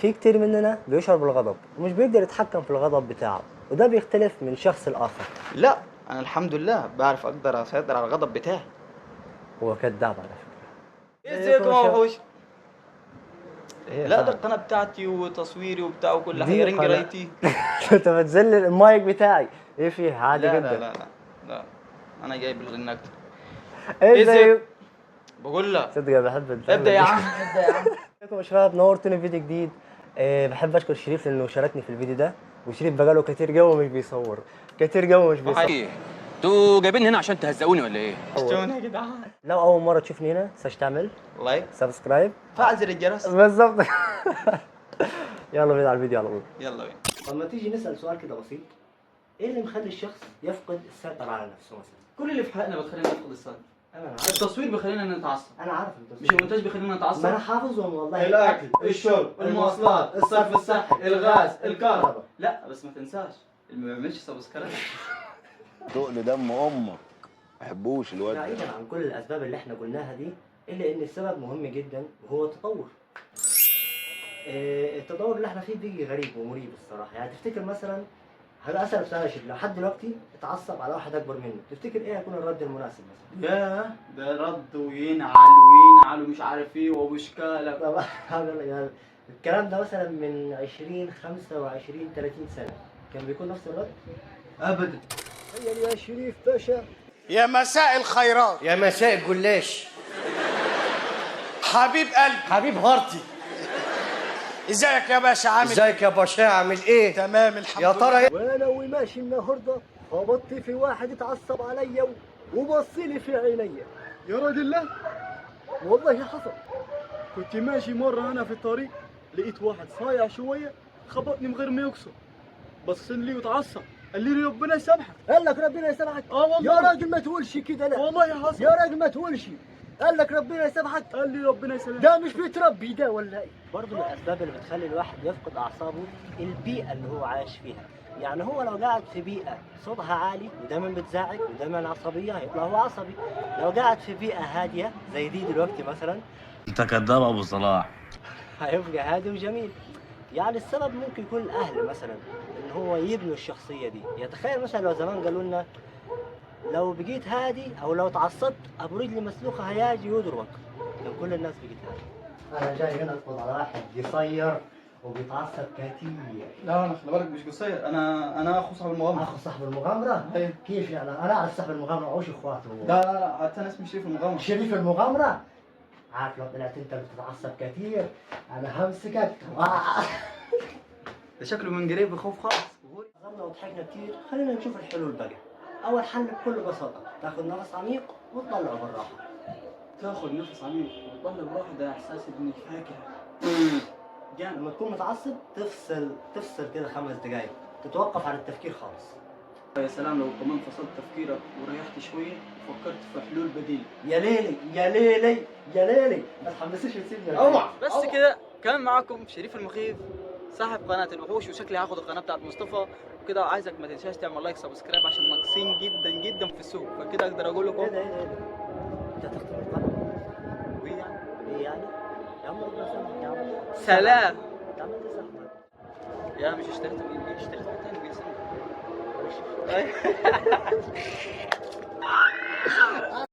في كتير مننا بيشعر بالغضب ومش بيقدر يتحكم في الغضب بتاعه، وده بيختلف من شخص لآخر. لا، انا الحمد لله بعرف اقدر اسيطر على الغضب بتاعي. هو كذاب على فكرة. ازيكم يا وحوش؟ إيه لا، ده فعلا. القناه بتاعتي وتصويري وبتاع وكل دي حاجه، رنج قناة. رايتي. انت بتذلل المايك بتاعي. ايه فيه؟ عادي لا جدا. لا لا لا لا، انا جايب الرن اكتر. ايه زي. بقول لك صدق انا بحب ابدا يا دي. عم، ابدا يا عم. ازيكم يا شباب، نورتوني في فيديو جديد. بحب اشكر شريف لانه شاركني في الفيديو ده، وشريف بقاله كتير قوي مش بيصور، كتير قوي مش بيصور. ايه انتوا جايبيني هنا عشان تهزقوني ولا ايه؟ شلون يا جدعان؟ لو اول مره تشوفني هنا تنساش تعمل لايك، سبسكرايب، فعل زر الجرس. بالظبط. يلا بينا على الفيديو على طول. يلا بينا. لما تيجي نسال سؤال كده بسيط، ايه اللي مخلي الشخص يفقد السيطره على نفسه مثلا؟ كل اللي في حياتنا بتخلينا نفقد الصبر. انا عارف. التصوير بيخلينا نتعصب، انا عارف مش المونتاج بيخلينا نتعصب. ما انا حافظهم والله. الاكل، الشرب، المواصلات، الصرف الصحي، الغاز، الكهرباء. لا بس ما تنساش اللي ما بيعملش سبسكرايب تقل دم امك، ما بحبوش الواد ده. بعيدا عن كل الاسباب اللي احنا قلناها دي، الا ان السبب مهم جدا وهو التطور. التطور اللي احنا فيه بيجي غريب ومريب الصراحه. يعني تفتكر مثلا، هذا اسال سؤال يا شيخ، لو حد دلوقتي اتعصب على واحد اكبر منه، تفتكر ايه هيكون الرد المناسب مثلا؟ ياه، ده رد وينعل ومش عارف ايه وبشكالك. طبعا يعني الكلام ده مثلا من 20 25 30 سنه كان بيكون نفس الرد؟ ابدا. تخيل يا شريف باشا. يا مساء الخيرات، يا مساء الجلاش، حبيب قلبي، حبيب هارتي. ازيك يا باشا؟ عامل ازيك يا باشا؟ عامل ايه؟ تمام الحمد يا لله. ترى ايه؟ وانا وماشي النهارده خبطت في واحد اتعصب عليا وبص لي في عينيا. يا راجل لا والله حصل. كنت ماشي مرة أنا في الطريق، لقيت واحد صايع شوية خبطني من غير ما يقصد، بص لي وتعصب قال لي ربنا يسامحك. قال لك ربنا يسامحك؟ والله يا راجل ما تقولش كده. لا والله حصل. يا راجل ما تقولش. قال لك ربنا يسامحك؟ قال لي ربنا يسامحك. ده مش بيتربي ده ولا ايه؟ برضه من الاسباب اللي بتخلي الواحد يفقد اعصابه البيئه اللي هو عايش فيها. يعني هو لو قاعد في بيئه صوتها عالي ودايما بتزعج ودايما عصبيه هيطلع هو عصبي. لو قاعد في بيئه هاديه زي دي دلوقتي مثلا انت كذاب ابو صلاح. هيبقى هادي وجميل. يعني السبب ممكن يكون الاهل مثلا، ان هو يبنوا الشخصيه دي. يتخيل مثلا لو زمان قالوا لنا لو بقيت هادي او لو تعصبت ابو رجلي مسلوخه هيجي يضربك، كان كل الناس بقيت هادي. انا جاي هنا اطلب على واحد يصير وبيتعصب كتير. لا انا خلي بالك مش قصير، انا اخو صاحب المغامره. اخو صاحب المغامره؟ ايوه. كيف يعني؟ انا اعرف صاحب المغامره وعوش اخواته. لا لا لا، حتى انا اسمي شريف المغامره. شريف المغامره؟ عارف لو طلعت انت بتتعصب كتير انا همسكك. ده شكله من قريب بخوف خالص. هزرنا وضحكنا كتير، خلينا نشوف الحلول بقى. اول حل بكل بساطه تاخد نفس عميق وتطلعه بالراحه. تاخد نفس عميق وتطلع بروح، ده احساس انك فاكهه جامد. لما تكون متعصب تفصل كده 5 دقايق، تتوقف عن التفكير خالص. يا سلام لو كمان فصلت تفكيرك وريحت شويه وفكرت في حلول بديله. يا ليلي يا ليلي يا ليلي، ما تحمسيش وتسيبني. اوعى. بس كده كان معاكم شريف المخيف صاحب قناه الوحوش، وشكلي هاخد القناه بتاعت مصطفى وكده. عايزك ما تنساش تعمل لايك سبسكرايب عشان ناقصين جدا جدا في السوق، فكده اقدر اقول لكم ايه ده ايه ده ايه ده؟ انت هتختم القلم؟ وإيه يعني؟ ايه يعني؟ يا عم ربنا يسامحك يا عم. سلام. يا عم انت زحمه. يا مش اشتريت تاني بيسمع.